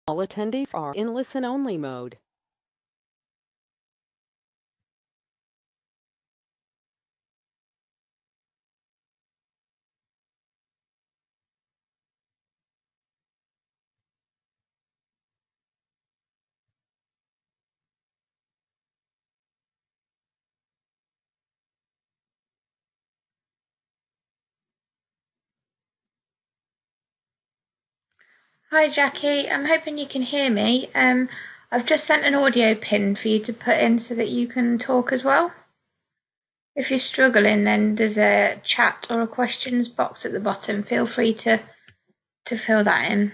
All attendees are in listen-only mode. Hi Jackie, I'm hoping you can hear me. I've just sent an audio pin for you to put in so that you can talk as well. If you're struggling, then there's a chat or a questions box at the bottom. Feel free to fill that in.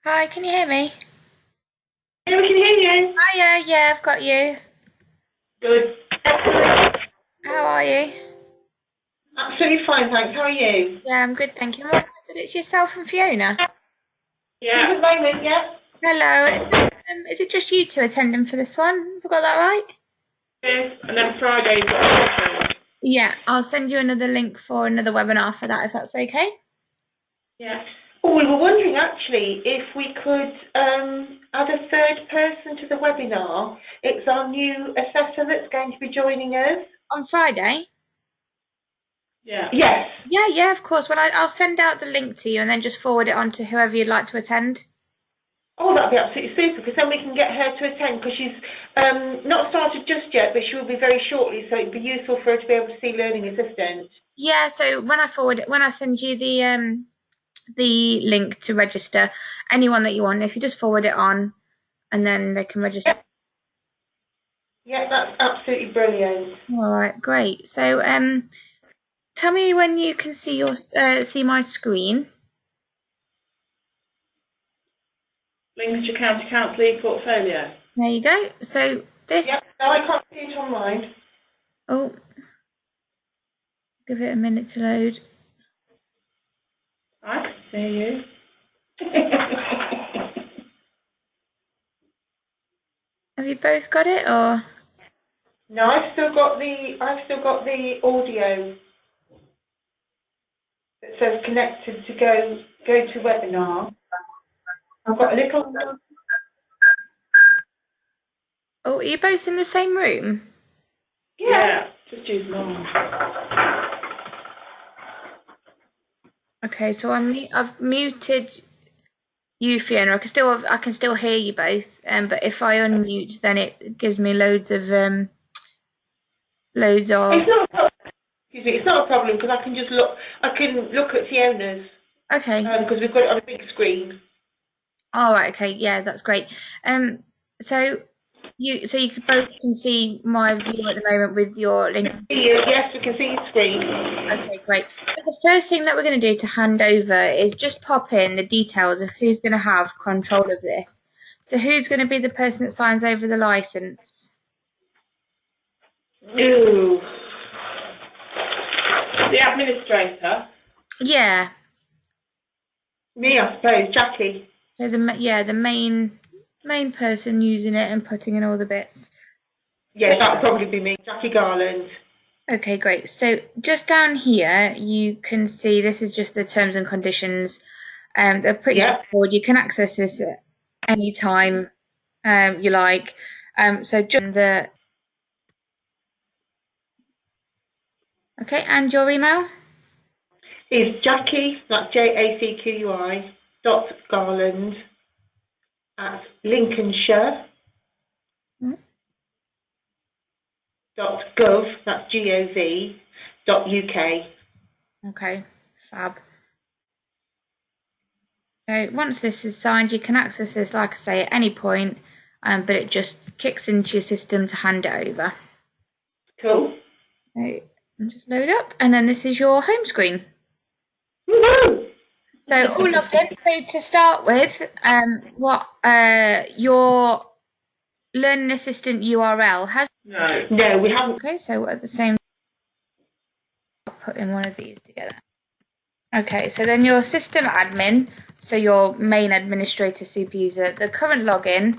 Hi, can you hear me? Yeah, we can hear you. Hiya, yeah, I've got you. Good. Excellent. How are you? Absolutely fine, thanks. How are you? Yeah, I'm good, thank you. I'm glad that it's yourself and Fiona. Yeah. At the moment, yeah. Hello. Is it just you two attending for this one? Have I got that right? Yes, and then Fridays. Yeah, I'll send you another link for another webinar for that if that's okay. Yeah. Oh, we were wondering actually if we could add a third person to the webinar. It's our new assessor that's going to be joining us. On Friday? Yeah. Yes. Yeah, of course. Well, I'll send out the link to you and then just forward it on to whoever you'd like to attend. Oh, that'd be absolutely super, because then we can get her to attend, because she's not started just yet, but she will be very shortly, so it'd be useful for her to be able to see Learning Assistant. Yeah, so when I send you the link to register, anyone that you want, if you just forward it on and then they can register. Yeah, that's absolutely brilliant. All right, great. So tell me when you can see my screen. Lincolnshire County Council e-portfolio. There you go. So this. Yep, no, I can't see it online. Oh, give it a minute to load. I can see you. Have you both got it or? No, I've still got the audio that says connected to go to webinar. I've got a little. Oh, are you both in the same room? Yeah, just use mine. Okay, so I've muted you, Fiona. I can still hear you both. But if I unmute, then it gives me loads of. It's not. Excuse me, it's not a problem, because I can just look. I can look at Fiona's Okay. because we've got it on a big screen. All right. Okay. Yeah, that's great. So you both can see my view at the moment with your link. Yes, we can see your screen. Okay, great. So the first thing that we're going to do to hand over is just pop in the details of who's going to have control of this. So who's going to be the person that signs over the license? No. The administrator. Yeah. Me, I suppose, Jackie. So the main person using it and putting in all the bits. Yeah, that would probably be me, Jackie Garland. Okay, great. So just down here, you can see this is just the terms and conditions. They're pretty straightforward. You can access this at any time you like. So just okay, and your email? Is Jackie, that's JACQUI, .Garland at Lincolnshire .gov, that's GOV, .UK. Okay, fab. So once this is signed, you can access this, like I say, at any point, but it just kicks into your system to hand it over. Cool. Right, and just load up, and then this is your home screen. Woohoo! So all logged in. So to start with, what your Learning Assistant URL has. No, we haven't. Okay, so at the same, I'll put in one of these together. Okay, so then your system admin, so your main administrator super user, the current login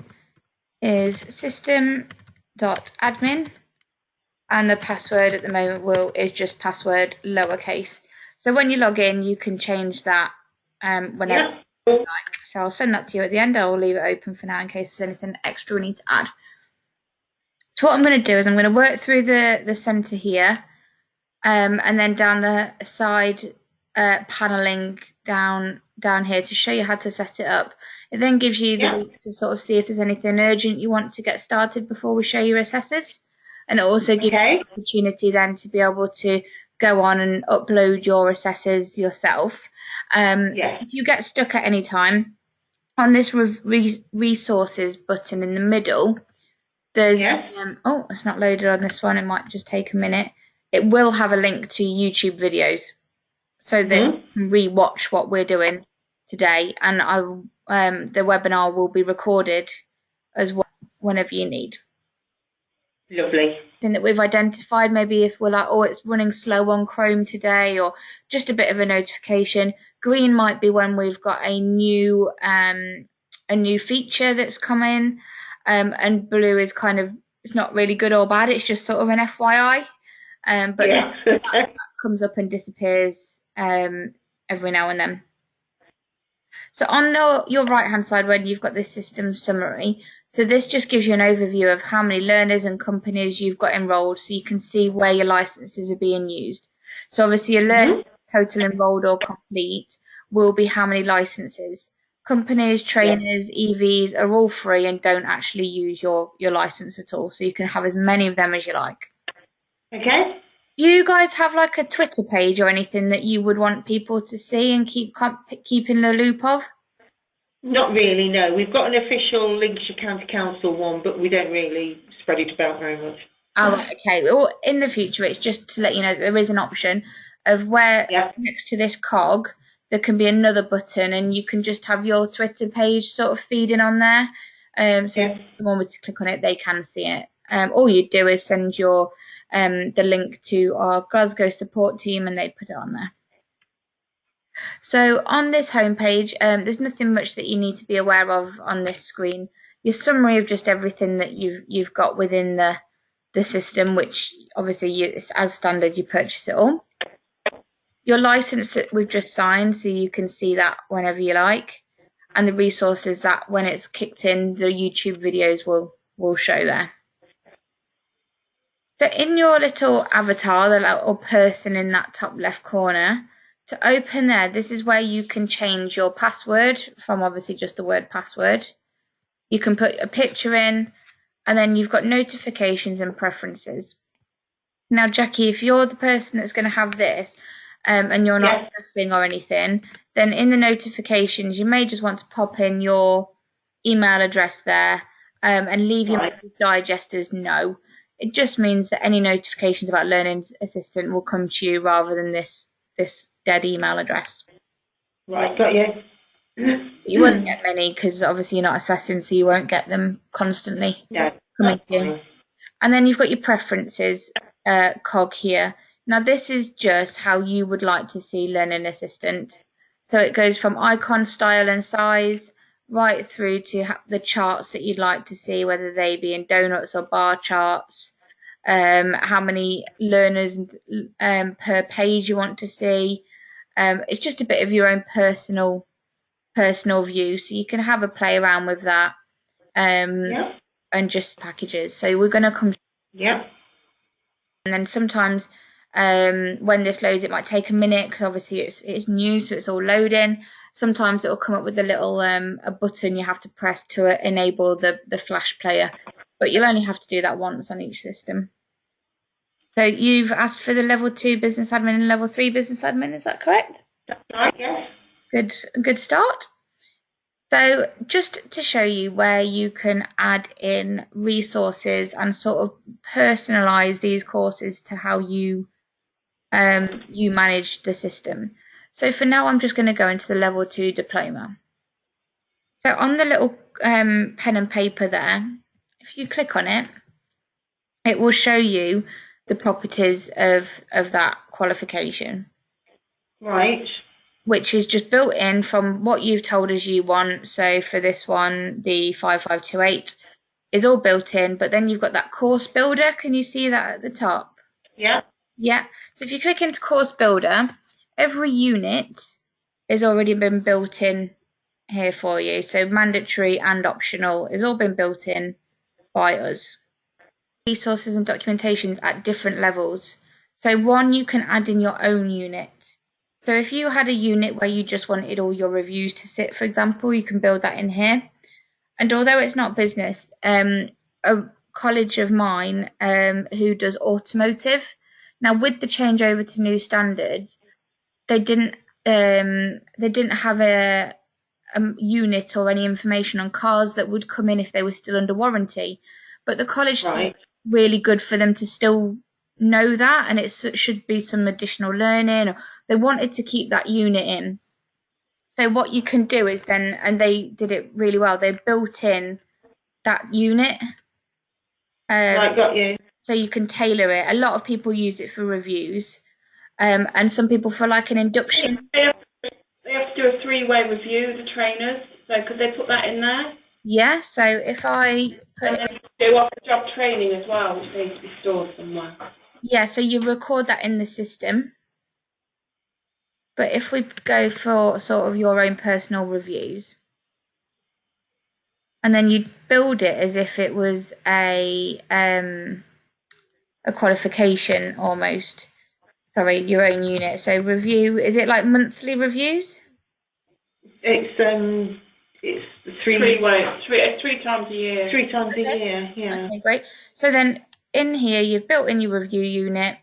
is system.admin, and the password at the moment is just password lowercase. So when you log in, you can change that whenever you like. So I'll send that to you at the end. I'll leave it open for now in case there's anything extra we need to add. So what I'm going to do is I'm going to work through the center here, and then down the side paneling down here to show you how to set it up. It then gives you the week to sort of see if there's anything urgent you want to get started before we show your assessors, and it also gives you the opportunity then to be able to go on and upload your assessors yourself. If you get stuck at any time, on this resources button in the middle, there's oh, it's not loaded on this one, it might just take a minute. It will have a link to YouTube videos so that you can re-watch what we're doing today, and the webinar will be recorded as well whenever you need. Lovely. Thing that we've identified, maybe if we're like, oh, it's running slow on Chrome today, or just a bit of a notification. Green might be when we've got a new feature that's coming, and blue is kind of, it's not really good or bad, it's just sort of an FYI. But that comes up and disappears every now and then. So on your right hand side, when you've got this system summary, so this just gives you an overview of how many learners and companies you've got enrolled, so you can see where your licenses are being used. So obviously your learner total enrolled or complete will be how many licenses. Companies, trainers, EVs are all free and don't actually use your license at all, so you can have as many of them as you like. Okay. Do you guys have like a Twitter page or anything that you would want people to see and keep in the loop of? Not really, no. We've got an official Lincolnshire County Council one, but we don't really spread it about very much. Oh, okay. Well, in the future, it's just to let you know that there is an option of where next to this cog, there can be another button, and you can just have your Twitter page sort of feeding on there. So if someone was to click on it, they can see it. All you do is send your the link to our Glasgow support team, and they put it on there. So on this homepage, there's nothing much that you need to be aware of on this screen. Your summary of just everything that you've got within the system, which obviously as standard you purchase it all. Your license that we've just signed, so you can see that whenever you like, and the resources that when it's kicked in, the YouTube videos will show there. So in your little avatar, the little person in that top left corner, to open there, this is where you can change your password from obviously just the word password. You can put a picture in, and then you've got notifications and preferences. Now, Jackie, if you're the person that's going to have this, and you're not assessing or anything, then in the notifications, you may just want to pop in your email address there, and leave your digest as no. It just means that any notifications about Learning Assistant will come to you rather than this dead email address. Right, got you. You won't get many because obviously you're not assessing, so you won't get them constantly coming to you. And then you've got your preferences cog here. Now this is just how you would like to see Learning Assistant. So it goes from icon style and size right through to the charts that you'd like to see, whether they be in donuts or bar charts, how many learners per page you want to see. It's just a bit of your own personal view, so you can have a play around with that, and just packages. So we're going to come and then sometimes when this loads, it might take a minute because obviously it's new, so it's all loading. Sometimes it will come up with a little a button you have to press to enable the flash player, but you'll only have to do that once on each system. So you've asked for the level 2 business admin and level 3 business admin, is that correct? That's right, yes. Good start. So just to show you where you can add in resources and sort of personalize these courses to how you manage the system. So for now, I'm just going to go into the level 2 diploma. So on the little pen and paper there, if you click on it, it will show you the properties of that qualification. Right. Which is just built in from what you've told us you want. So for this one, the 5528 is all built in, but then you've got that course builder. Can you see that at the top? Yeah. Yeah. So if you click into course builder, every unit has already been built in here for you. So mandatory and optional has all been built in by us. Resources and documentations at different levels. So one, you can add in your own unit. So if you had a unit where you just wanted all your reviews to sit, for example, you can build that in here. And although it's not business, a college of mine who does automotive, now with the change over to new standards, they didn't have a unit or any information on cars that would come in if they were still under warranty. But the college thought it was really good for them to still know that, and it should be some additional learning. They wanted to keep that unit in. So what you can do is then, and they did it really well, they built in that unit. Right, got you. So you can tailor it. A lot of people use it for reviews, and some people for like an induction. They have to do a 3-way review, the trainers. So could they put that in there? Yeah, so if I put... And then they offer job training as well, which needs to be stored somewhere. Yeah, so you record that in the system. But if we go for sort of your own personal reviews, and then you build it as if it was a qualification almost. Sorry, your own unit. So review, is it like monthly reviews? It's 3 times a year. 3 times a year, yeah. Okay, great. So then in here, you've built in your review unit.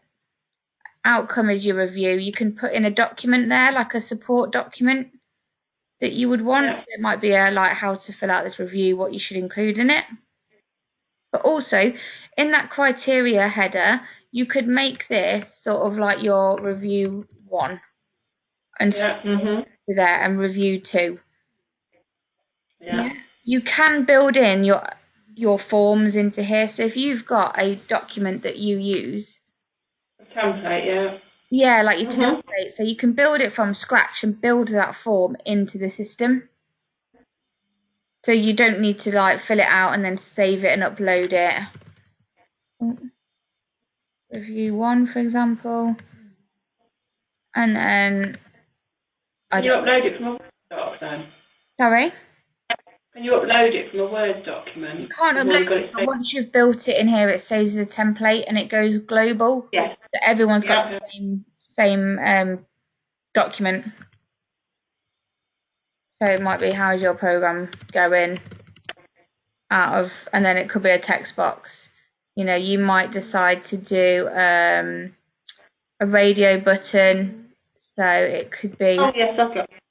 Outcome is your review. You can put in a document there, like a support document that you would want. Yeah. It might be like how to fill out this review, what you should include in it. But also in that criteria header, you could make this sort of like your review 1 and there and review 2. Yeah. You can build in your forms into here. So if you've got a document that you use, A template, yeah. yeah, like your template, so you can build it from scratch and build that form into the system. So you don't need to like fill it out and then save it and upload it. Review 1, for example, and then Can you upload it from a Word doc then? Sorry? Can you upload it from a Word document? You can't upload it, but once you've built it in here, it saves as a template and it goes global. Yes. So everyone's got the same document. So it might be, how's your program going? And then it could be a text box. You know, you might decide to do a radio button. So it could be... Oh, yes, I've got it.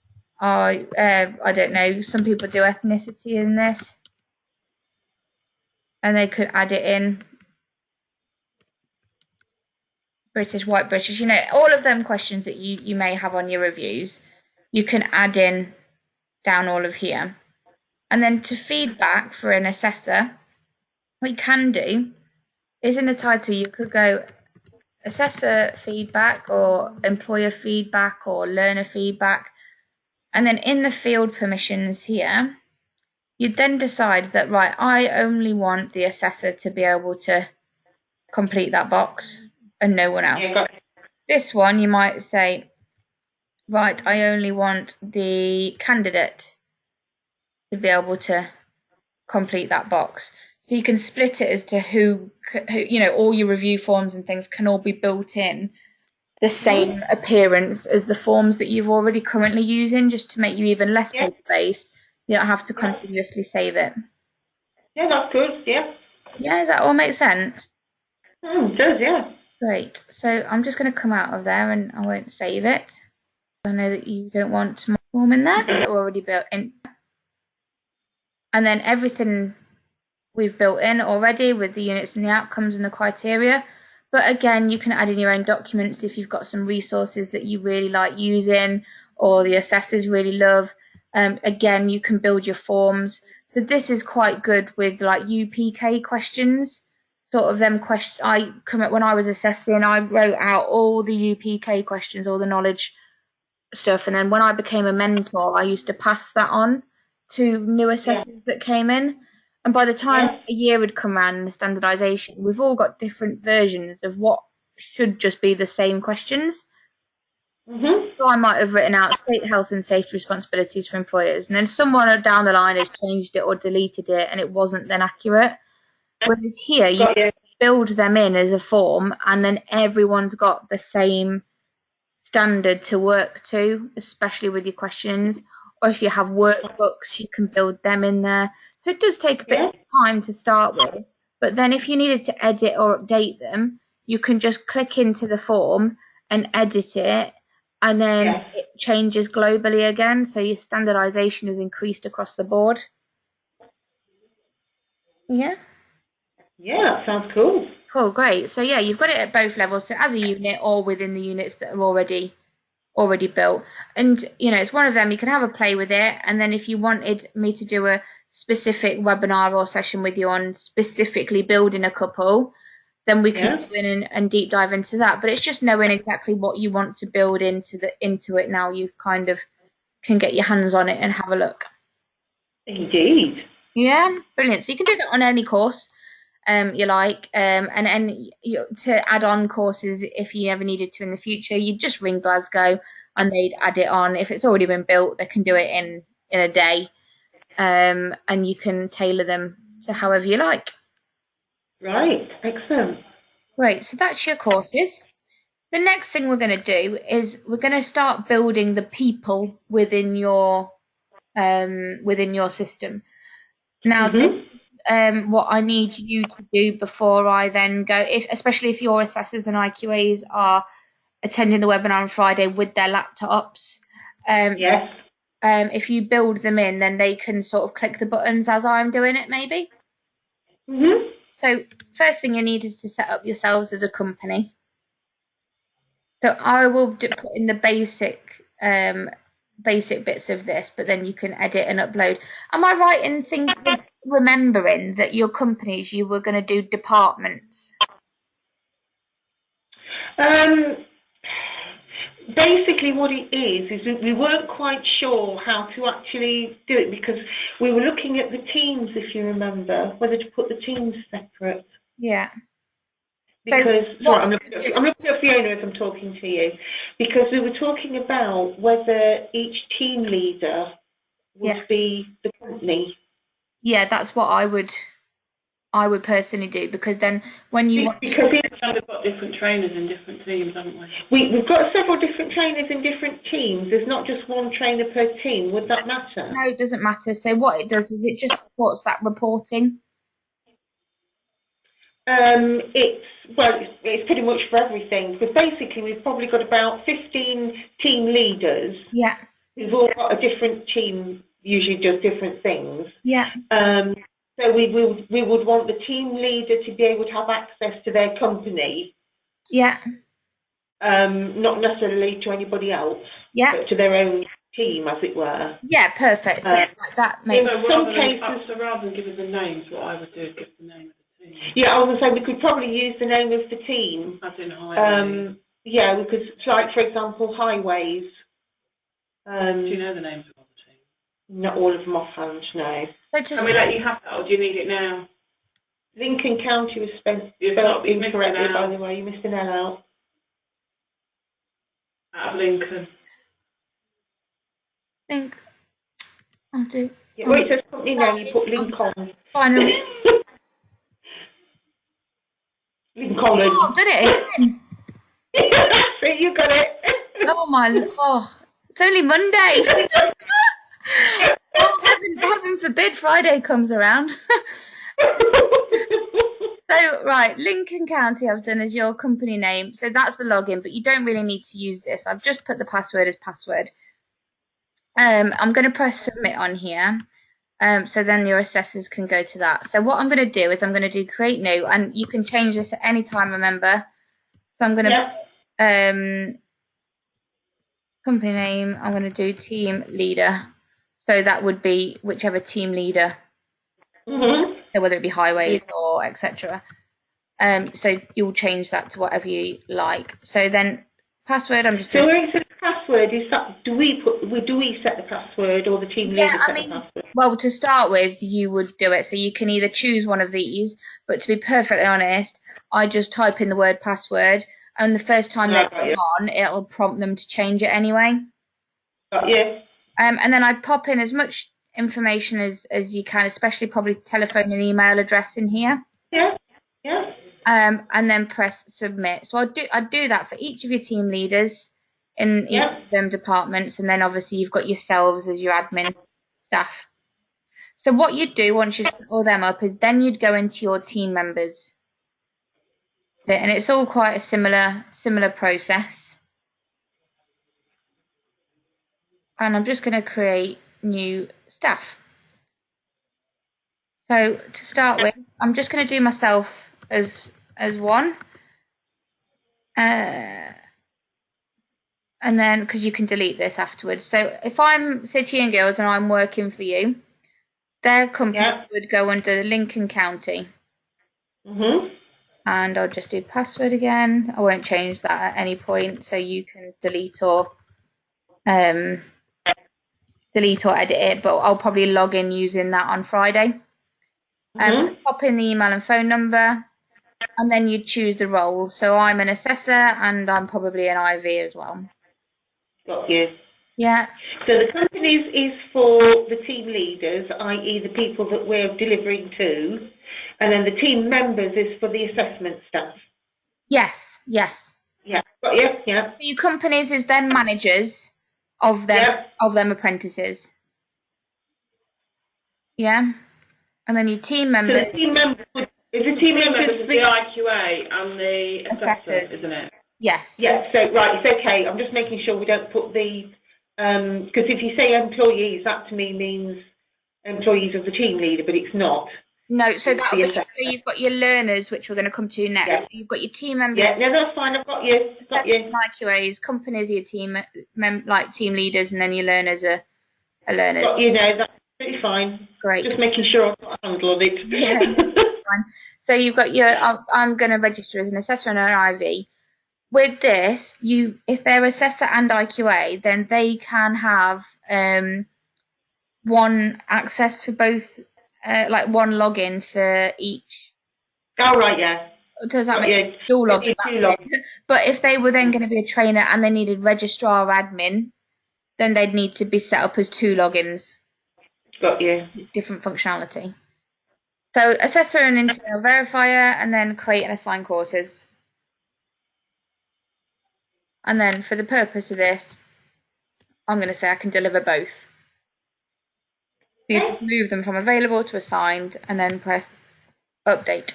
I don't know, some people do ethnicity in this, and they could add it in. British, white British, you know, all of them questions that you may have on your reviews, you can add in down all of here. And then to feedback for an assessor, what you can do is in the title you could go assessor feedback or employer feedback or learner feedback. And then in the field permissions here, you'd then decide that, right, I only want the assessor to be able to complete that box and no one else. Yeah, This one, you might say, right, I only want the candidate to be able to complete that box. So you can split it as to who you know, all your review forms and things can all be built in the same appearance as the forms that you've already currently using, just to make you even less paper-based. You don't have to continuously save it. Yeah, that's good, yeah. Yeah, does that all make sense? It does, yeah. Great. So I'm just going to come out of there and I won't save it. I know that you don't want more form in there. It's already built in. And then everything we've built in already with the units and the outcomes and the criteria, But again, you can add in your own documents if you've got some resources that you really like using or the assessors really love. Again, you can build your forms. So this is quite good with like UPK questions. Sort of them questions. When I was assessing, I wrote out all the UPK questions, all the knowledge stuff, and then when I became a mentor, I used to pass that on to new assessors that came in. And by the time a year would come around in the standardisation, we've all got different versions of what should just be the same questions. So I might have written out state health and safety responsibilities for employers, and then someone down the line has changed it or deleted it, and it wasn't then accurate. Whereas here, you build them in as a form, and then everyone's got the same standard to work to, especially with your questions. Or if you have workbooks, you can build them in there. So it does take a bit of time to start with. But then if you needed to edit or update them, you can just click into the form and edit it, and then it changes globally again. So your standardization is increased across the board. Yeah? Yeah, that sounds cool. Cool, great. So yeah, you've got it at both levels. So as a unit or within the units that are already built. And it's one of them. You can have a play with it, and then if you wanted me to do a specific webinar or session with you on specifically building a couple, then we can go in and deep dive into that. But it's just knowing exactly what you want to build into it. Now you've kind of can get your hands on it and have a look. Indeed. Yeah, brilliant. So you can do that on any course you like, and to add on courses if you ever needed to in the future, you just ring Glasgow and they'd add it on. If it's already been built, they can do it in a day, and you can tailor them to however you like. Right, excellent. Great, so that's your courses. The next thing we're going to do is we're going to start building the people within your system. Now, what I need you to do before I then go, especially if your assessors and IQAs are attending the webinar on Friday with their laptops, if you build them in, then they can sort of click the buttons as I'm doing it, maybe. So first thing you need is to set up yourselves as a company. So I will put in the basic bits of this, but then you can edit and upload. Am I right in remembering that your companies, you were going to do departments? Basically what it is we weren't quite sure how to actually do it, because we were looking at the teams, if you remember, whether to put the teams separate. Yeah. Because I'm looking at Fiona as I'm talking to you, because we were talking about whether each team leader would be the company. Yeah, that's what I would personally do, because then when you want because we've got different trainers in different teams, haven't we? We've got several different trainers in different teams. There's not just one trainer per team. Would that matter? No, it doesn't matter. So what it does is it just supports that reporting. It's pretty much for everything, because basically we've probably got about 15 team leaders. Yeah. Who've all got a different team, usually does different things. Yeah. So we would want the team leader to be able to have access to their company. Yeah. Not necessarily to anybody else. Yeah. But to their own team, as it were. Yeah, perfect. So that makes So rather than giving the names, what I would do is give the name of the team. Yeah, I was going to say we could probably use the name of the team. As in highways. Yeah, because, like, for example, highways. Do you know the names of all the teams? Not all of them offhand, no. Can we let you have that, or do you need it now? Lincoln County was spelled incorrectly, by the way. You missed an L out. Out of Lincoln. I'll do. Yeah, well, it says company name, you put Lincoln. Finally. Lincoln. Oh, did it? See, you got it. It's only Monday. Heaven forbid Friday comes around. So, right, Lincoln County I've done as your company name. So that's the login, but you don't really need to use this. I've just put the password as password. I'm going to press submit on here. So then your assessors can go to that. So what I'm going to do is I'm going to do create new, and you can change this at any time, remember. So I'm going to Yeah. company name, I'm going to do team leader. So that would be whichever team leader, Mhm. so whether it be highways or etc. So you'll change that to whatever you like. So then password, I'm just So doing. where it says password, is that do we set the password or the team leader set the password? Well, to start with, you would do it. So you can either choose one of these, but to be perfectly honest, I just type in the word password, and the first time they go on, it'll prompt them to change it anyway. Got you. And then I'd pop in as much information as you can, especially probably telephone and email address in here. Yeah. Yeah. And then press submit. So I'd do that for each of your team leaders in each of them departments, and then obviously you've got yourselves as your admin staff. So what you'd do once you've set all them up is then you'd go into your team members bit, and it's all quite a similar process. And I'm just going to create new staff. So to start with, I'm just going to do myself as one. And then, because you can delete this afterwards. So if I'm City and Guilds and I'm working for you, their company would go under Lincoln County. Mhm. And I'll just do password again. I won't change that at any point, so you can delete or edit it. But I'll probably log in using that on Friday. Pop in the email and phone number, and then you choose the role. So I'm an assessor, and I'm probably an IV as well. Got you. Yeah. So the companies is for the team leaders, i.e. the people that we're delivering to, and then the team members is for the assessment staff. Yes. Yeah. Got you. Yeah. So your companies is then managers of them apprentices. Yeah. And then your team members. So the team members is the team members the IQA and the assessor, isn't it? Yes. Yeah. So right, it's okay. I'm just making sure we don't put the because if you say employees, that to me means employees of the team leader, but it's not. No, so that'll be, so you've got your learners, which we're going to come to next. Yeah. So you've got your team members. Yeah, no, that's fine. I've got you. Got you. IQAs, companies are your team, like team leaders, and then your learners are learners. Got you. No, that's pretty fine. Great. Just making sure I've got a handle on it. Yeah, fine. So you've got your. I'm going to register as an assessor and an IV. With this, if they're assessor and IQA, then they can have one access for both. Like one login for each. Oh, right, yeah. Does that make dual login? But if they were then going to be a trainer and they needed registrar admin, then they'd need to be set up as 2 logins. Got you. It's different functionality. So assessor and internal verifier, and then create and assign courses. And then for the purpose of this, I'm going to say I can deliver both. So you can move them from available to assigned, and then press update.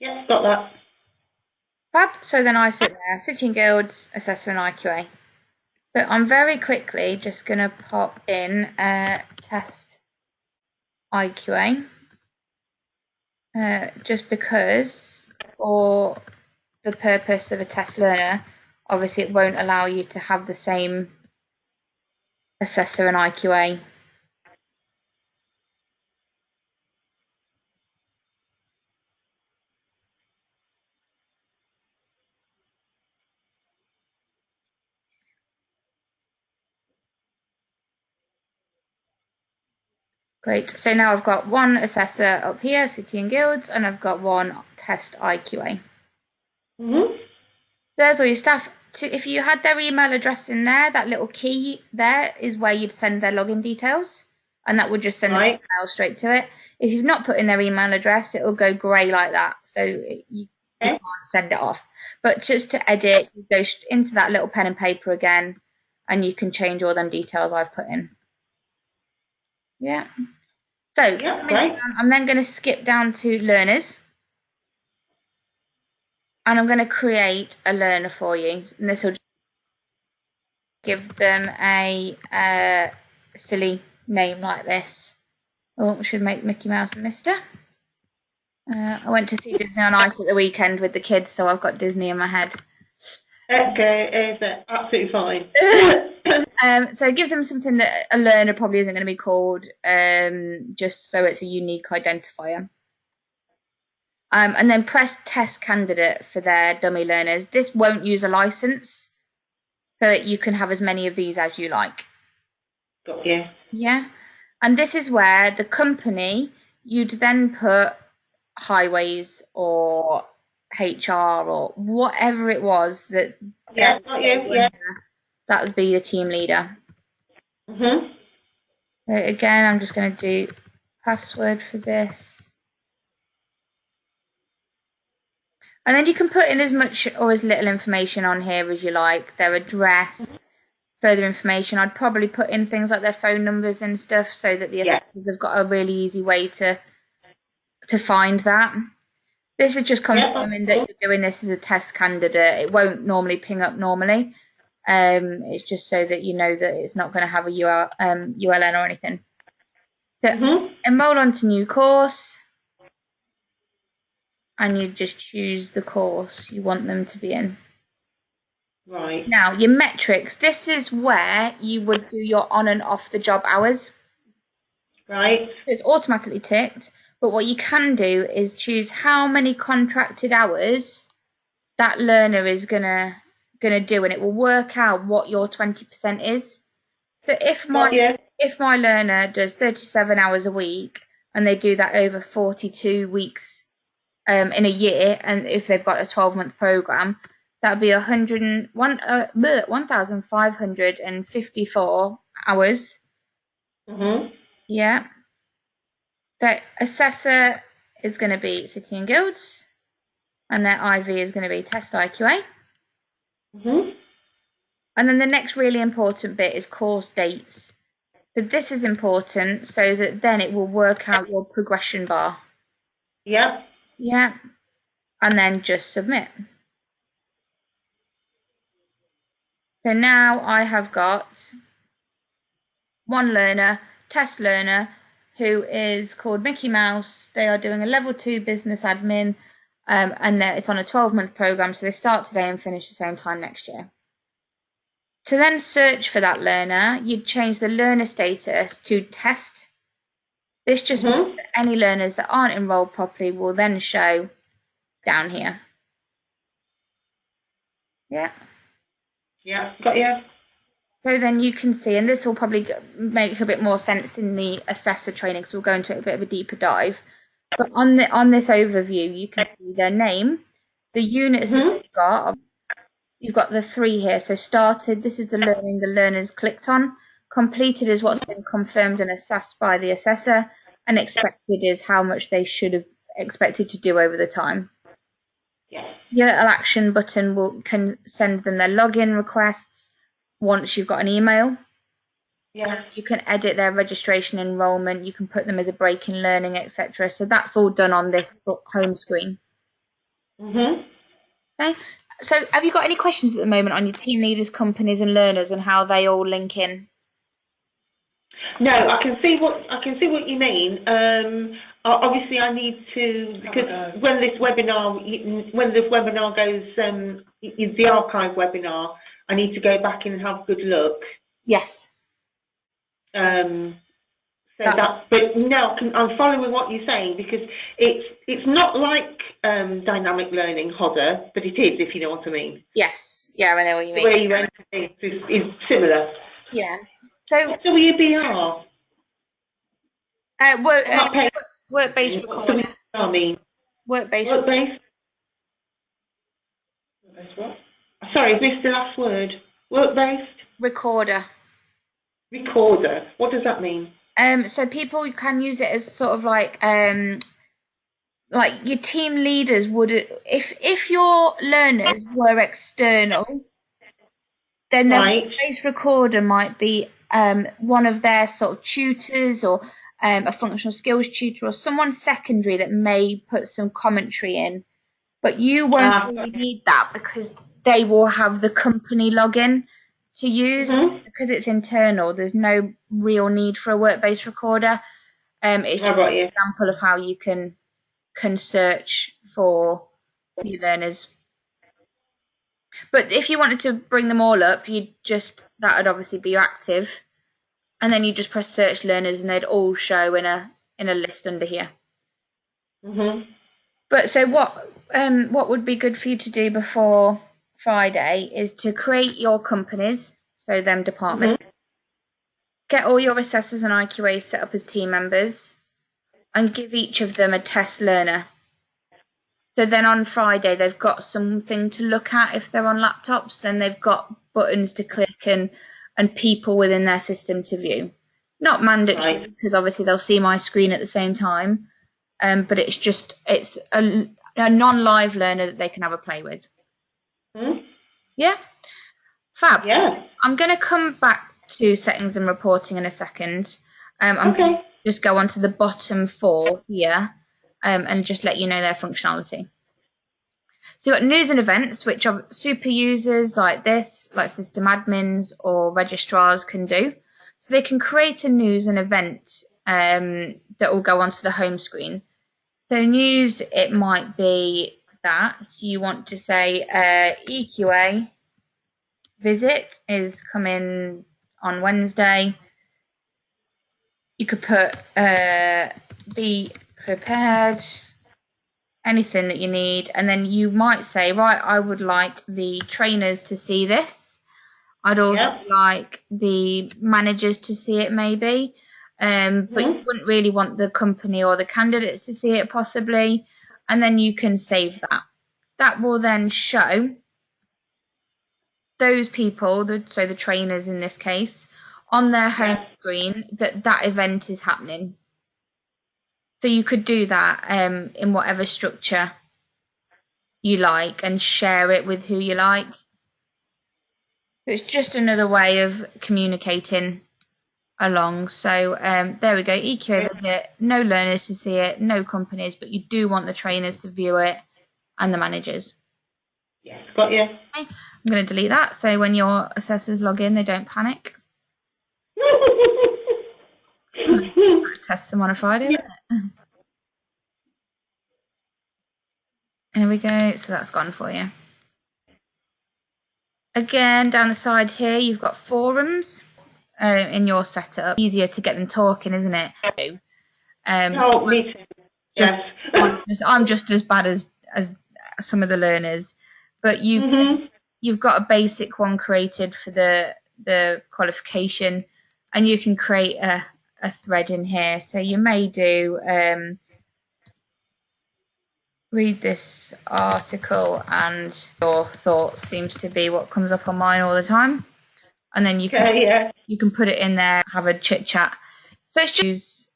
Yes, got that. Fab. So then I sit there, City and Guilds, assessor and IQA. So I'm very quickly just going to pop in test IQA. Just because for the purpose of a test learner, obviously it won't allow you to have the same assessor and IQA. Great. So now I've got one assessor up here, City and Guilds, and I've got one test IQA. There's all your staff. If you had their email address in there, that little key there is where you'd send their login details, and that would just send the email straight to it. If you've not put in their email address, it will go grey like that, so you can't send it off. But just to edit, you go into that little pen and paper again, and you can change all them details I've put in. Yeah. So I'm then going to skip down to learners. And I'm going to create a learner for you. And this will just give them a silly name like this. Oh, we should make Mickey Mouse and Mister. I went to see Disney on Ice at the weekend with the kids, so I've got Disney in my head. Okay, is absolutely fine. So give them something that a learner probably isn't going to be called, just so it's a unique identifier. And then press test candidate for their dummy learners. This won't use a license, so that you can have as many of these as you like. Got you. Yeah. And this is where the company, you'd then put highways or HR or whatever it was that Yeah, got you. Yeah. that would be the team leader. Mhm. So again, I'm just going to do password for this. And then you can put in as much or as little information on here as you like, their address, further information. I'd probably put in things like their phone numbers and stuff so that the assessors have got a really easy way to find that. This is just confirming that you're doing this as a test candidate. It won't normally ping up normally. It's just so that you know that it's not going to have a ULN or anything. So enroll onto new course. And you just choose the course you want them to be in. Right. Now, your metrics, this is where you would do your on and off the job hours. Right. It's automatically ticked, but what you can do is choose how many contracted hours that learner is gonna do, and it will work out what your 20% is. So if my learner does 37 hours a week and they do that over 42 weeks in a year, and if they've got a 12-month program, that'd be 1,554 hours. Yeah. The assessor is going to be City and Guilds, and their IV is going to be Test IQA. And then the next really important bit is course dates. So this is important so that then it will work out your progression bar. Yeah. Yeah. And then just submit. So now I have got one learner, test learner, who is called Mickey Mouse. They are doing a level 2 business admin, and it's on a 12-month program, so they start today and finish the same time next year. To then search for that learner, you'd change the learner status to test. This just means that any learners that aren't enrolled properly will then show down here. Yeah. Yeah, got you. So then you can see, and this will probably make a bit more sense in the assessor training, so we'll go into a bit of a deeper dive. But on this overview, you can see their name, the units that they've got. You've got the 3 here. So started, this is the learning the learners clicked on. Completed is what's been confirmed and assessed by the assessor. And expected is how much they should have expected to do over the time. Yes. Your little action button can send them their login requests once you've got an email. Yeah. You can edit their registration enrollment. You can put them as a break in learning, etc. So that's all done on this home screen. Okay. So have you got any questions at the moment on your team leaders, companies and learners and how they all link in? No, I can see what you mean. Obviously, I need to, because when the webinar goes, the archive webinar, I need to go back and have a good look. Yes. But no, I'm following what you're saying, because it's not like dynamic learning HODA, but it is, if you know what I mean. Yes. Yeah, I know what you mean. The way you enter is similar. Yeah. So WBR. Work-based recorder. I mean. Work-based. Work-based. Work-based what? Sorry, I missed the last word. Work-based. Recorder. Recorder. What does that mean? So people can use it as sort of like your team leaders would, if your learners were external, then their work-based recorder might be one of their sort of tutors or a functional skills tutor or someone secondary that may put some commentary in, but you won't really need that because they will have the company login to use. Because it's internal. There's no real need for a work-based recorder. It's just an example of how you can can search for new learners. But if you wanted to bring them all up, that would obviously be your active, and then you just press search learners, and they'd all show in a list under here. Mhm. But so what would be good for you to do before Friday is to create your companies, so them departments, get all your assessors and IQAs set up as team members, and give each of them a test learner. So then on Friday they've got something to look at if they're on laptops, and they've got buttons to click and people within their system to view. Not mandatory, because obviously they'll see my screen at the same time, but it's a non-live learner that they can have a play with. Yeah? Fab. Yeah. I'm going to come back to settings and reporting in a second. I'm going to just go on to the bottom 4 here and just let you know their functionality. So you've got news and events, which are super users like system admins or registrars can do. So they can create a news and event that will go onto the home screen. So news, it might be that you want to say EQA visit is coming on Wednesday. You could put be prepared, anything that you need, and then you might say, right, I would like the trainers to see this. I'd also like the managers to see it maybe, but you wouldn't really want the company or the candidates to see it possibly, and then you can save that. That will then show those people, so the trainers in this case, on their home screen that event is happening. So you could do that in whatever structure you like and share it with who you like. It's just another way of communicating along. So there we go, EQA visit, no learners to see it, no companies, but you do want the trainers to view it and the managers. Yes, got you. Okay. I'm going to delete that so when your assessors log in, they don't panic. Test them on a Friday, isn't it? Here we go, so that's gone for you. Again, down the side here, you've got forums in your setup. Easier to get them talking, isn't it? Me too. Yes. I'm just as bad as some of the learners, but you've got a basic one created for the qualification, and you can create a thread in here. So you may do read this article and your thoughts seems to be what comes up on mine all the time, and then you can put it in there, have a chit chat. So it's just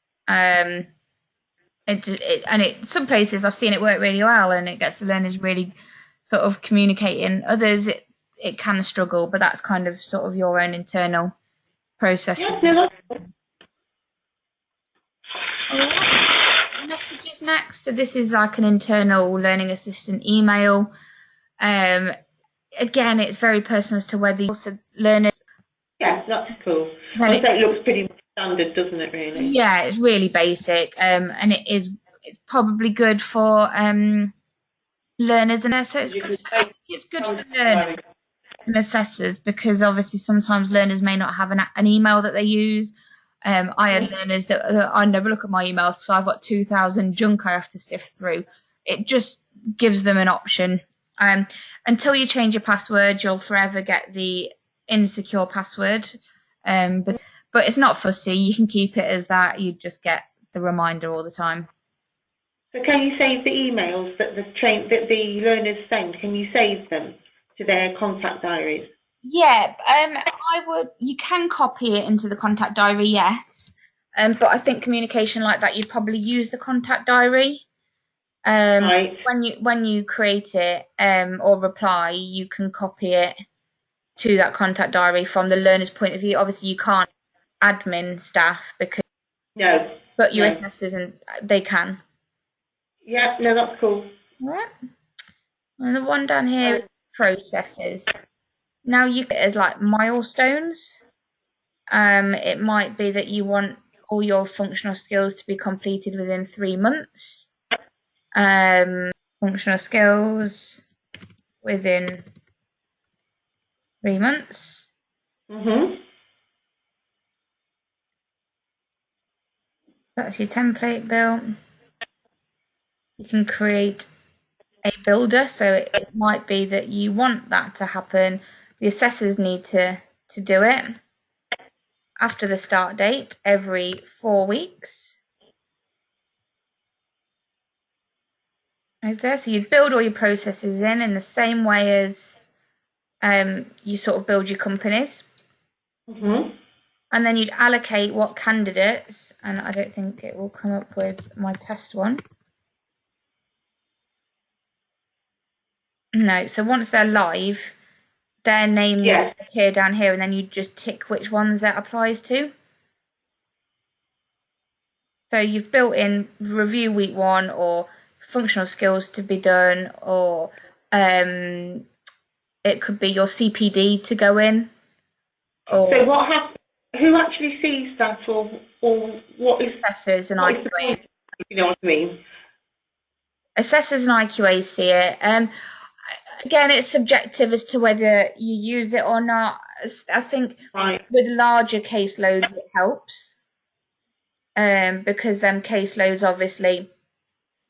some places I've seen it work really well, and it gets the learners really sort of communicating. Others it can struggle, but that's kind of sort of your own internal process. Messages next. So this is like an internal learning assistant email. Again, it's very personal as to whether you also learners. Yeah, that's cool. It looks pretty standard, doesn't it? Really. Yeah, it's really basic, and it's probably good for learners, and so it's good for learners and assessors, because obviously sometimes learners may not have an email that they use. I had learners that I never look at my emails, so I've got 2,000 junk I have to sift through. It just gives them an option. Until you change your password, you'll forever get the insecure password. But it's not fussy. You can keep it as that. You just get the reminder all the time. So can you save the emails that the learners send? Can you save them to their contact diaries? Yeah, I would. You can copy it into the contact diary, yes. But I think communication like that, you'd probably use the contact diary. Right. When you create it or reply, you can copy it to that contact diary from the learner's point of view. Obviously, you can't admin staff because but your assessors and they can. Yeah, no, that's cool. All right. And the one down here is processes. Now you get it as like milestones. It might be that you want all your functional skills to be completed within 3 months. Functional skills within 3 months. That's your template built. You can create a builder, so it might be that you want that to happen. The assessors need to do it after the start date every 4 weeks. Is there? So you build all your processes in the same way as you sort of build your companies. And then you'd allocate what candidates, and I don't think it will come up with my test one. No, so once they're live, their name will appear down here, and then you just tick which ones that applies to. So you've built in review week 1 or functional skills to be done, or it could be your CPD to go in. Or so what happens? Who actually sees that, or what is assessors and IQAs? You know what I mean? Assessors and IQAs see it. Again, it's subjective as to whether you use it or not. I think with larger caseloads it helps, because them caseloads, obviously,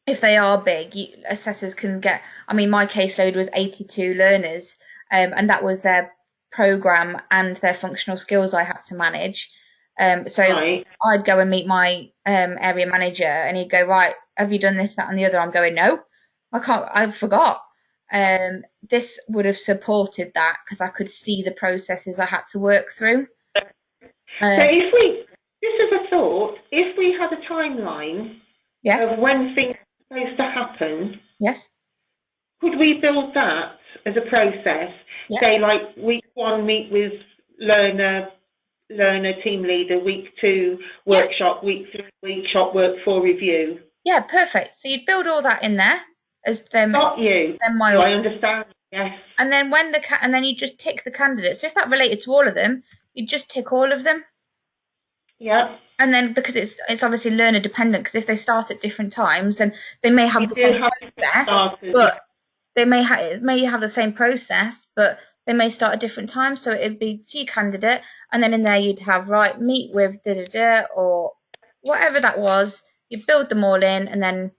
if they are big, assessors can get. I mean, my caseload was 82 learners, and that was their program and their functional skills I had to manage. So I'd go and meet my area manager, and he'd go, right, have you done this, that, and the other? I'm going, no, I can't. I forgot. This would have supported that because I could see the processes I had to work through. So if we, just as a thought, if we had a timeline of when things are supposed to happen, could we build that as a process? Say, like, week 1, meet with learner, team leader, week 2, workshop, week 3, workshop, work 4, review. Yeah, perfect. So you'd build all that in there as them. Got you. I understand. Yes. And then when and then you just tick the candidates. So if that related to all of them, you just tick all of them. Yeah. And then because it's obviously learner dependent, because if they start at different times, then they may have the same process, but they may have the same process, but they may start at different times. So it'd be to your candidate, and then in there you'd have meet with or whatever that was. You build them all in, and then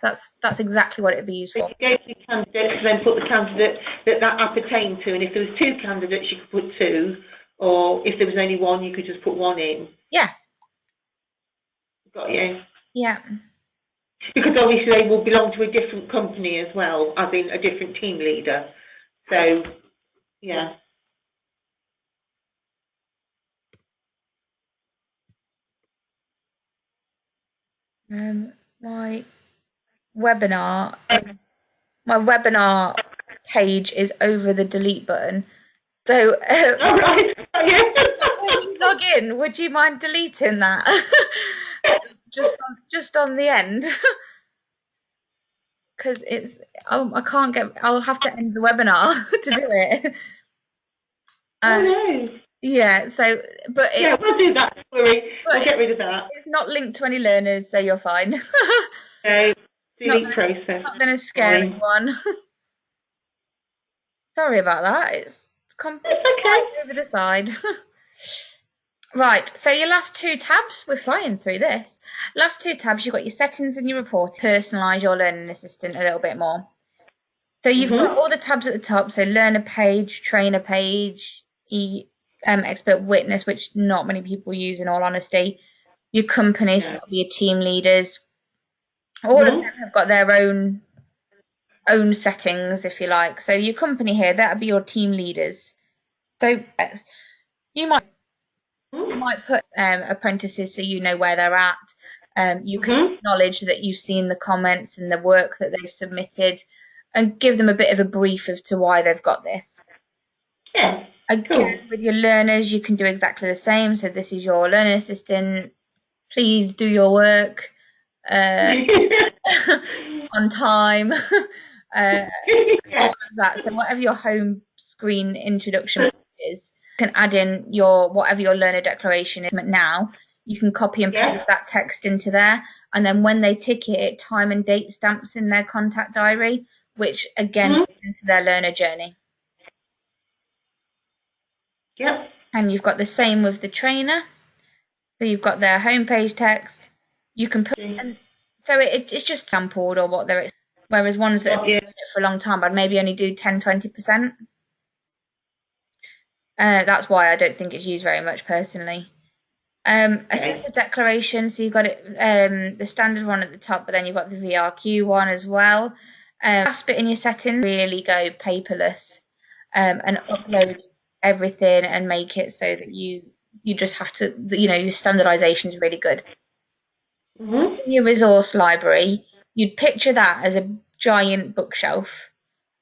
that's exactly what it'd be used for. You go to the candidate, and then put the candidate that appertained to, and if there was 2 candidates, you could put 2, or if there was only 1, you could just put 1 in. Yeah. Got you. Yeah. Because obviously they will belong to a different company as well, as in a different team leader. So, yeah. My webinar page is over the delete button. So when you log in, would you mind deleting that? just on the end, because I can't get. I'll have to end the webinar to do it. No. Yeah. So, but we'll do that. Don't worry, we'll get rid of that. It's not linked to any learners, so you're fine. No. Delete process. Not going to scare anyone. Sorry about that. It's okay. Over the side. Right, so your last 2 tabs, we're flying through this. Last 2 tabs, you've got your settings and your report. Personalise your learning assistant a little bit more. So you've got all the tabs at the top. So learner page, trainer page, expert witness, which not many people use in all honesty. Your companies, that'll be your team leaders. All of them have got their own settings, if you like. So your company here, that'll be your team leaders. So you might put apprentices so you know where they're at. You can acknowledge that you've seen the comments and the work that they've submitted, and give them a bit of a brief as to why they've got this. Yeah. Again, with your learners, you can do exactly the same. So this is your learning assistant. Please do your work on time. That. So whatever your home screen introduction is, you can add in whatever your learner declaration is now. You can copy and paste that text into there, and then when they tick it time and date stamps in their contact diary, which again goes into their learner journey. Yep. And you've got the same with the trainer. So you've got their homepage text. You can put, and so it's just sampled or what they're. Whereas ones that have been doing it for a long time, I'd maybe only do 10-20%. That's why I don't think it's used very much personally. Assessor declaration, so you've got it, the standard one at the top, but then you've got the VRQ one as well. Last bit in your settings, really go paperless, and upload everything and make it so that you just have to, your standardization is really good. In your resource library, you'd picture that as a giant bookshelf,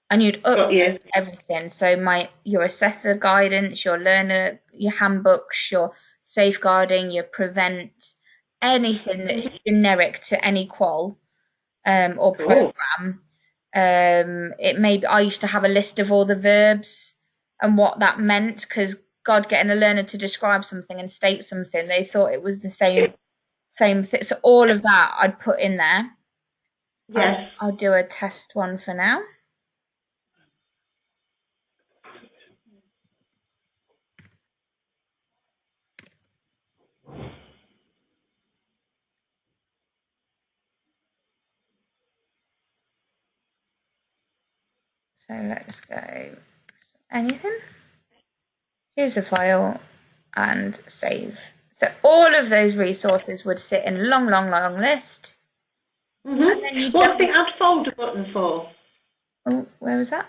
and you'd upload everything. So your assessor guidance, your learner, your handbooks, your safeguarding, your prevent, anything that's generic to any qual or program. It may be, I used to have a list of all the verbs and what that meant, because God, getting a learner to describe something and state something, they thought it was the same thing. So all of that I'd put in there. Yes. I'll do a test one for now. So let's go anything. Here's the file and save. So all of those resources would sit in a long, long, long list. And then what's the add folder button for? Oh, where was that?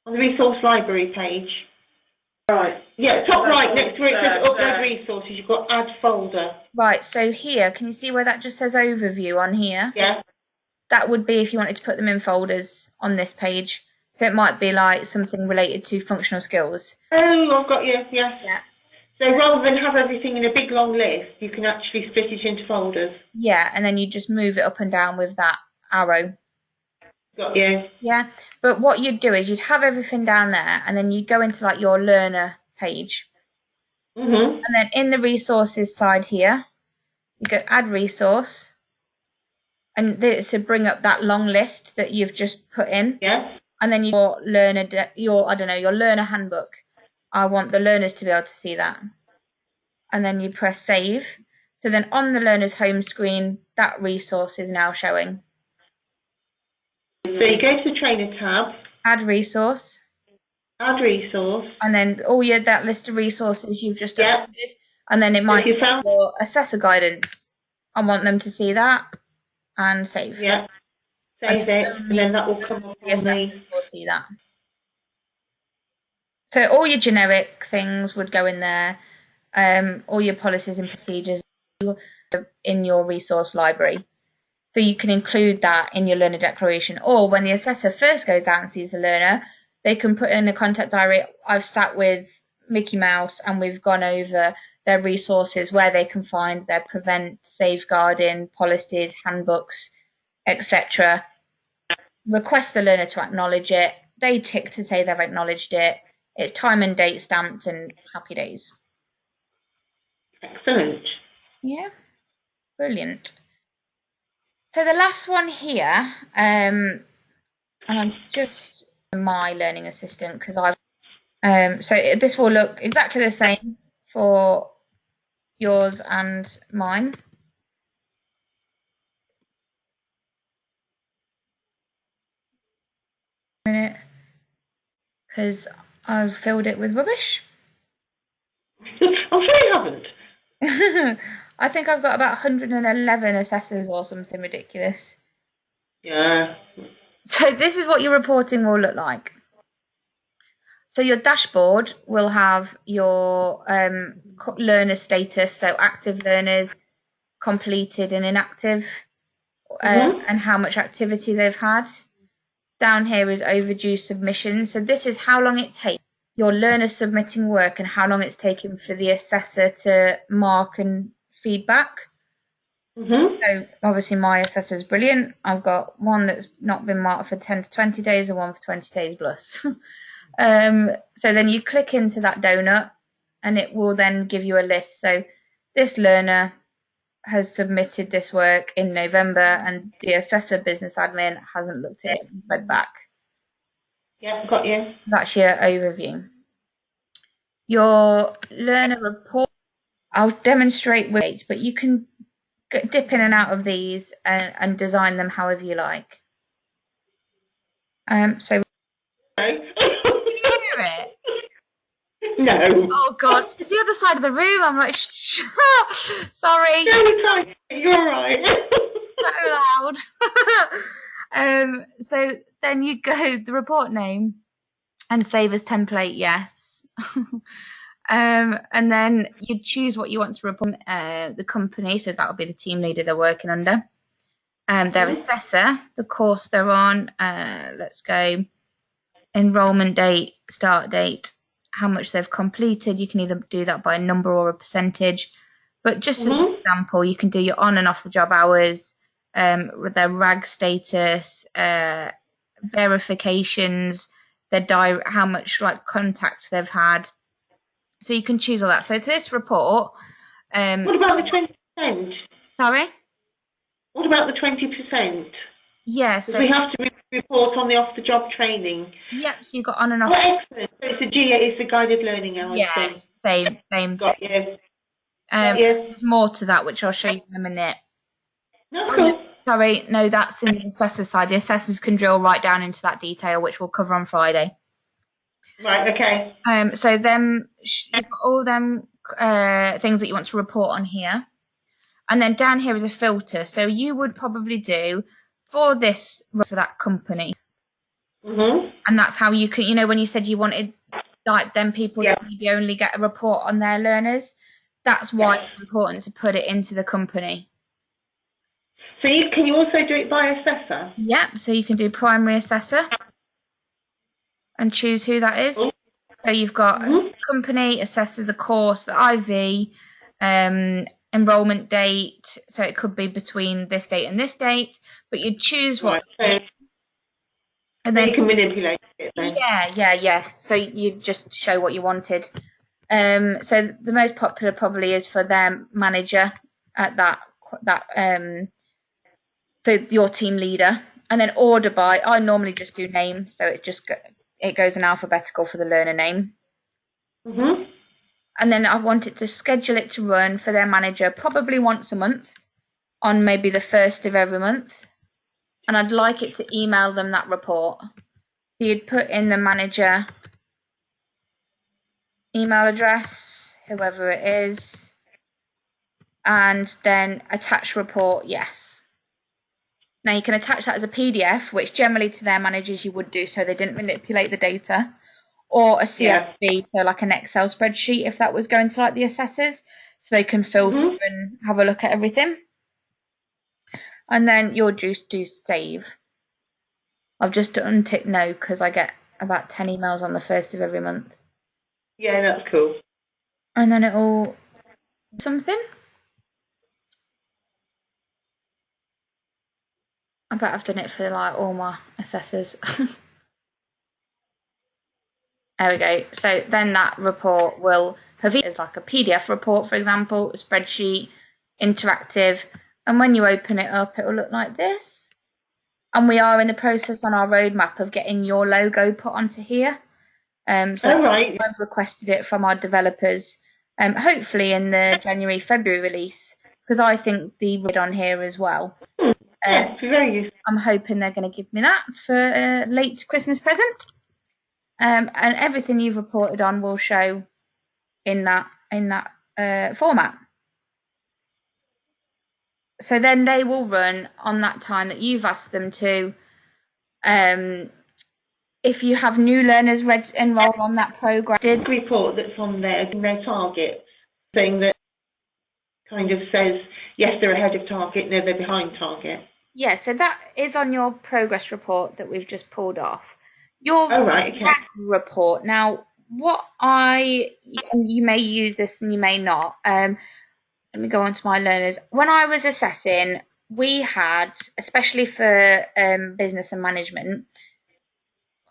On the resource library page. Right. Yeah, top right, next to where it says upload resources, you've got add folder. Right, so here, can you see where that just says overview on here? Yeah. That would be if you wanted to put them in folders on this page. So it might be like something related to functional skills. Oh, I've got you, yes. Yeah. So rather than have everything in a big long list, you can actually split it into folders. Yeah, and then you just move it up and down with that arrow. Got you. Yeah, but what you'd do is you'd have everything down there, and then you'd go into like your learner page. And then in the resources side here, you go add resource, and this would bring up that long list that you've just put in. Yes. And then your learner handbook. I want the learners to be able to see that. And then you press save. So then on the learner's home screen, that resource is now showing. So you go to the trainer tab. Add resource. Add resource. And then that list of resources you've just uploaded. And then it might be your assessor guidance. I want them to see that. And save. Yeah. Save it, and then that will come up on the... We'll see that. So all your generic things would go in there. All your policies and procedures in your resource library. So you can include that in your learner declaration. Or when the assessor first goes out and sees the learner, they can put in a contact diary. I've sat with Mickey Mouse and we've gone over their resources where they can find their prevent, safeguarding, policies, handbooks, etc. Request the learner to acknowledge it. They tick to say they've acknowledged it. It's time and date stamped and happy days. Excellent. Yeah, brilliant. So the last one here, and I'm just my learning assistant because I've, so this will look exactly the same for yours and mine. Minute, because I've filled it with rubbish. I'm sure you haven't. I think I've got about 111 assessors or something ridiculous. Yeah. So this is what your reporting will look like. So your dashboard will have your learner status, so active learners, completed and inactive, and how much activity they've had. Down here is overdue submission. So this is how long it takes your learner submitting work and how long it's taken for the assessor to mark and feedback. So obviously my assessor is brilliant. I've got one that's not been marked for 10 to 20 days and one for 20 days plus. So then you click into that donut and it will then give you a list. So this learner has submitted this work in November and the assessor business admin hasn't looked at it and fed back. Yeah, got you. That's your overview. Your learner report, I'll demonstrate with it, but you can dip in and out of these and design them however you like. So No. can you hear it? No. Oh God, it's the other side of the room. I'm like, sorry. No, it's fine. You're all right. So loud. So then you go the report name and save as template, yes. And then you choose what you want to report the company, so that'll be the team leader they're working under. Their assessor, the course they're on, let's go enrollment date, start date, how much they've completed. You can either do that by a number or a percentage, but just as an example, you can do your on and off the job hours, with their RAG status, verifications, their how much like contact they've had. So you can choose all that. So to this report, what about the 20%? Sorry? What about the 20%? Yeah, Because so we have to report on the off-the-job training. yep, so you've got on and Oh, off. excellent. So it's a GA, it's a guided learning hours Yeah, thing. same Got thing. you. Got you. There's more to that, which I'll show you in a minute. No, cool. Sorry, no, that's in the assessor side. The assessors can drill right down into that detail, which we'll cover on Friday. Right, okay. So then you've got all them things that you want to report on here. And then down here is a filter. So you would probably do for that company. And that's how you can, when you said you wanted like them people to maybe only get a report on their learners, that's why it's important to put it into the company. So can you also do it by assessor? Yep, so you can do primary assessor and choose who that is. So you've got company, assessor, the course, the IV, enrollment date. So it could be between this date and this date, but you choose what. Right, so and then you can manipulate it then. Yeah. So you just show what you wanted. So the most popular probably is for their manager at so your team leader, and then order by. I normally just do name, so it goes in alphabetical for the learner name. And then I want it to schedule it to run for their manager probably once a month, on maybe the 1st of every month. And I'd like it to email them that report. So you'd put in the manager email address, whoever it is, and then attach report, yes. Now you can attach that as a PDF, which generally to their managers you would do so they didn't manipulate the data, or a CSV, so like an Excel spreadsheet if that was going to like the assessors, so they can filter and have a look at everything. And then you'll just do save. I've just unticked no because I get about 10 emails on the 1st of every month. Yeah, that's cool. And then it'll something. I bet I've done it for like all my assessors. There we go. So then that report will have it as like a PDF report, for example, a spreadsheet, interactive. And when you open it up, it will look like this. And we are in the process on our roadmap of getting your logo put onto here. I've requested it from our developers, hopefully in the January-February release, because I think the red on here as well. Yes, very useful. I'm hoping they're going to give me that for a late Christmas present. And everything you've reported on will show in that format. So then they will run on that time that you've asked them to. If you have new learners enroll on that program. The report that's on there, their targets, saying that kind of says, yes, they're ahead of target, no, they're behind target. Yeah, so that is on your progress report that we've just pulled off. Your report. Now, you may use this and you may not. Let me go on to my learners. When I was assessing, we had, especially for business and management,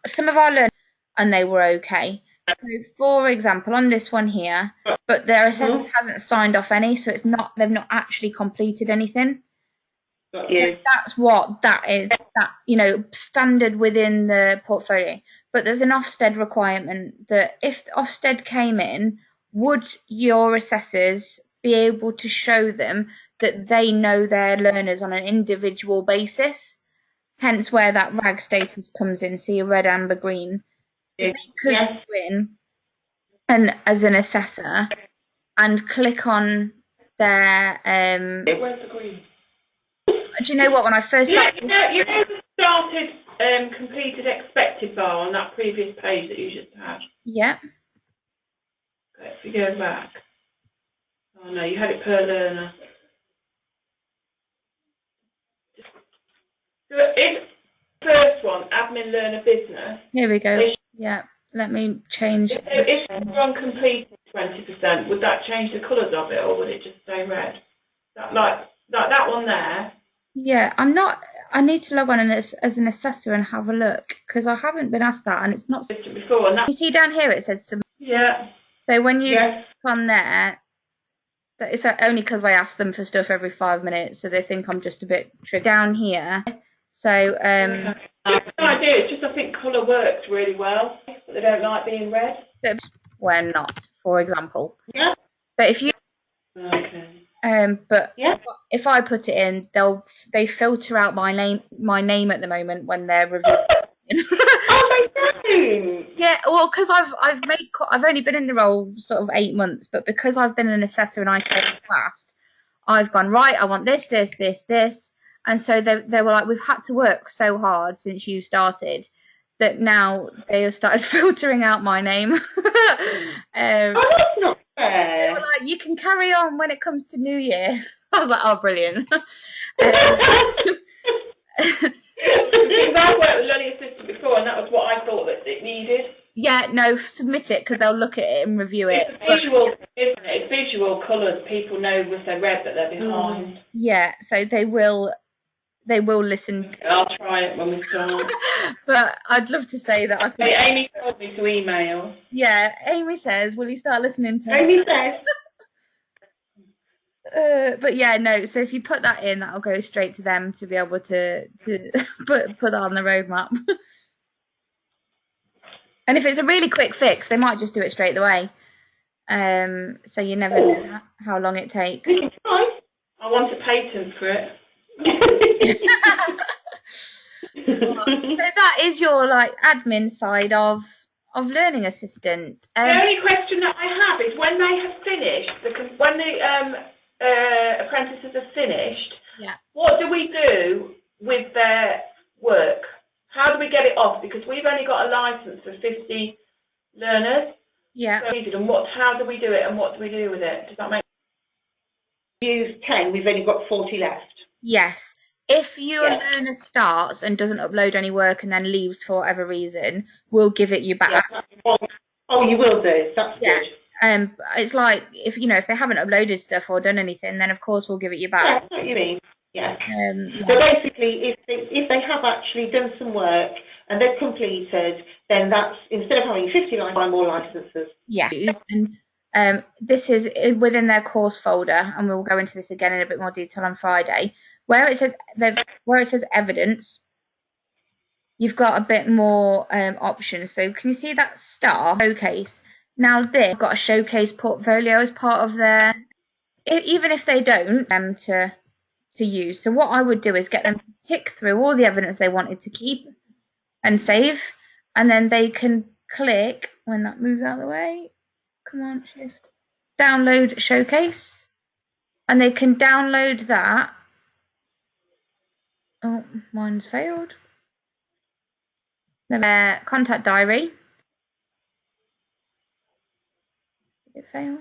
some of our learners, and they were okay. So, for example, on this one here, but their assessor hasn't signed off any, so they've not actually completed anything. Got you. That's what that is. That standard within the portfolio. But there's an Ofsted requirement that if Ofsted came in, would your assessors be able to show them that they know their learners on an individual basis? Hence where that RAG status comes in, see red, amber, green. Yes. They could go in and as an assessor and click on their Where's the green? do you know what, when I first started Completed expected bar on that previous page that you just had. Yeah. Okay, if we go back. Oh no, you had it per learner. So if first one, admin learner business. Here we go. Yeah. Let me change. If one completed 20%, would that change the colours of it, or would it just stay red? Like that one there. Yeah, I need to log on as an assessor and have a look because I haven't been asked that, and it's not. Before, and that, you see down here it says some. Yeah. So when you click on there, it's only because I ask them for stuff every 5 minutes, so they think I'm just a bit tricky. Down here. So No idea. It's just I think colour works really well, but they don't like being red. We're not, for example. Yeah. But if you. Okay. But Yeah. if I put it in, they filter out my name at the moment when they're reviewing. Oh, they do. Yeah, well, because I've only been in the role sort of 8 months, but because I've been an assessor and I came fast, I've gone right. I want this, and so they were like, we've had to work so hard since you started that now they have started filtering out my name. Oh, that's not They fair. were like, you can carry on when it comes to New Year. I was like, oh, brilliant. Because I've worked with learning assistant before, and that was what I thought that it needed. Yeah, no, submit it because they'll look at it and review it. It's visual, isn't it? It's visual colours. People know if they're red that they're behind. Yeah, so they will listen. I'll try it when we start. But I'd love to say that I can. Hey, Amy told me to email. Yeah, Amy says, will you start listening to Amy says. but yeah, no, so if you put that in, that'll go straight to them to be able to put that on the roadmap. And if it's a really quick fix, they might just do it straight away. So you never know how long it takes. Right. I want a patent for it. So that is your admin side of learning assistant. The only question that I have is when they have finished, because when the apprentices have finished, what do we do with their work? How do we get it off? Because we've only got a license for 50 learners. Yeah. So and how do we do it, and what do we do with it? Does that make Use 10, we've only got 40 left. Yes. If your learner starts and doesn't upload any work and then leaves for whatever reason, we'll give it you back. Yeah. Oh, you will do. That's good. It's like if they haven't uploaded stuff or done anything, then of course we'll give it you Yeah, back. that's what you mean. Yeah. Yeah. So basically, if they have actually done some work and they've completed, then that's, instead of having 50 licenses, buy more licenses. Yeah. And this is within their course folder, and we'll go into this again in a bit more detail on Friday. Where it says evidence, you've got a bit more options. So can you see that star showcase? Now they've got a showcase portfolio as part of their, even if they don't to use. So what I would do is get them to tick through all the evidence they wanted to keep and save, and then they can click when that moves out of the way. Come on, shift. Download showcase, and they can download that. Oh, mine's failed. Their contact diary. Did it fail?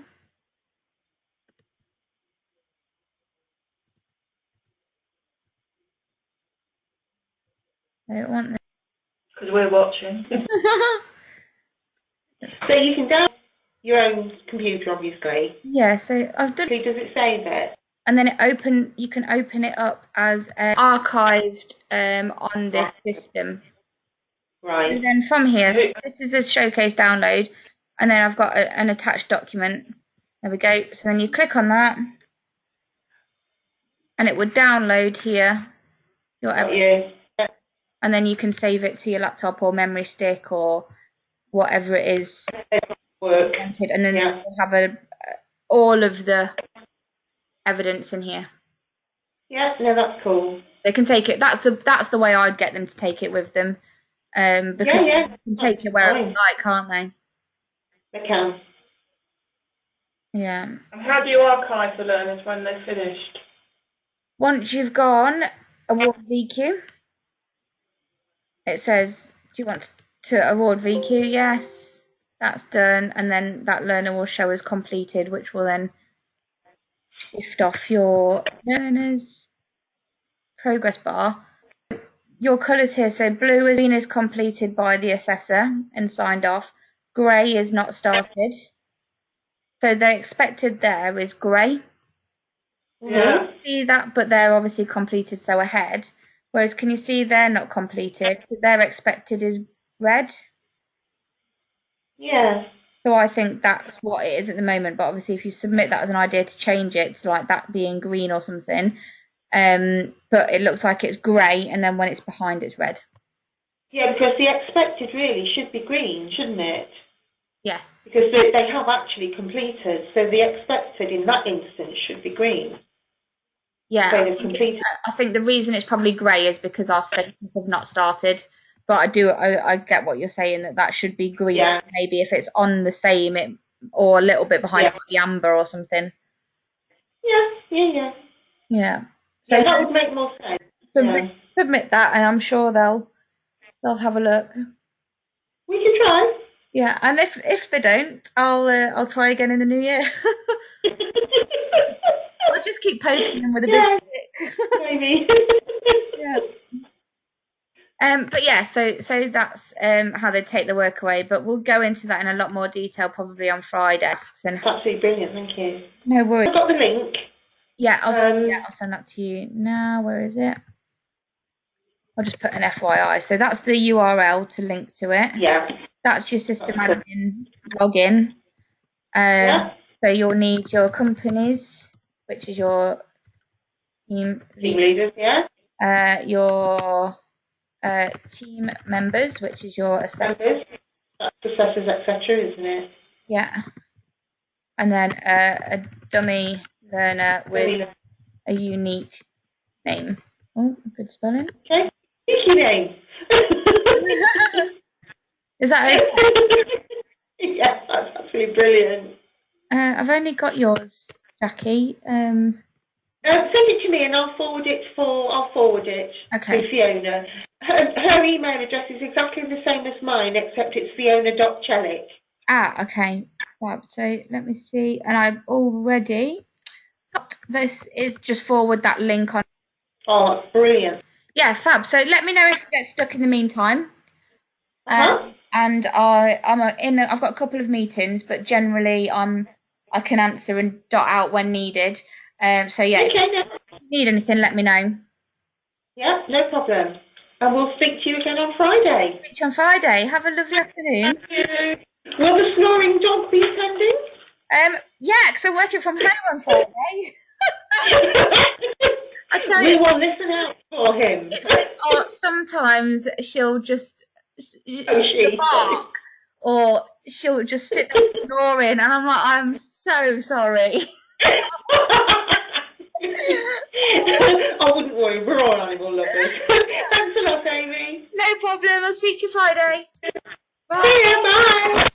I don't want this. Because we're watching. So you can download your own computer, obviously. Yeah, so I've done. Does it save it? And then you can open it up as archived on this system. Right. And then from here, this is a showcase download. and then I've got an attached document. There we go. So then you click on that, and it would download here your evidence. Yeah. And then you can save it to your laptop or memory stick or whatever it is. Work. And then you'll have all of the evidence in here. Yeah, no, that's cool. They can take it. That's the way I'd get them to take it with them. Because they can take it wherever they like, can't they? They can. Yeah. And how do you archive the learners when they're finished? Once you've gone award VQ, it says, do you want to award VQ? Yes, that's done. And then that learner will show as completed, which will then shift off your learner's progress bar. Your colours here, so blue is green is completed by the assessor and signed off. Grey is not started. So the expected there is grey. Yeah. See that, but they're obviously completed, so ahead. Whereas, can you see they're not completed? So their expected is red. Yeah. So I think that's what it is at the moment. But obviously, if you submit that as an idea to change it to like that being green or something, but it looks like it's grey, and then when it's behind, it's red. Yeah, because the expected really should be green, shouldn't it? Yes. Because they have actually completed, so the expected in that instance should be green. Yeah, Completed. I think the reason it's probably grey is because our status have not started. But I get what you're saying, that should be green. Yeah. Maybe if it's on the same, or a little bit behind, it might be amber or something. Yeah. Yeah. So Yeah, that would make more sense. Submit that, and I'm sure they'll have a look. We can try. Yeah, and if they don't, I'll try again in the new year. I'll just keep poking them with a big stick. Maybe. Yeah. But yeah, so that's how they take the work away. But we'll go into that in a lot more detail probably on Friday. And Absolutely brilliant, thank you. no worries. I've got the link. Yeah, I'll send that to you now. Where is it? I'll just put an FYI. So that's the URL to link to it. Yeah. That's your system admin login. So you'll need your companies, which is your team leaders, your team members, which is your assessors. That's assessors, etc., isn't it? Yeah. And then a dummy learner with a unique name. Oh, good spelling. Okay. Unique name. Is that okay? Yes, that's absolutely brilliant. I've only got yours, Jackie. Send it to me and I'll forward it Okay. to Fiona. Her email address is exactly the same as mine, except it's fiona.chellick. Ah, okay. Fab. So let me see. And I've already got this. Is just forward that link on. Oh, that's brilliant. Yeah, fab. So let me know if you get stuck in the meantime. And I've got a couple of meetings, but generally I can answer and dot out when needed. So yeah, Okay, if you need anything, let me know. Yeah, no problem. And we'll speak to you again on Friday. Speak to you on Friday. Have a lovely afternoon. Thank you. Will the snoring dog be attending? Yeah, because I'm working from home on Friday. I tell We you, will listen out for him. sometimes she'll just she? bark, or she'll just sit there snoring, and I'm like, I'm so sorry. I wouldn't worry, we're all animal lovers. Thanks a lot, Amy. No problem. I'll speak to you Friday. Bye. See ya, bye.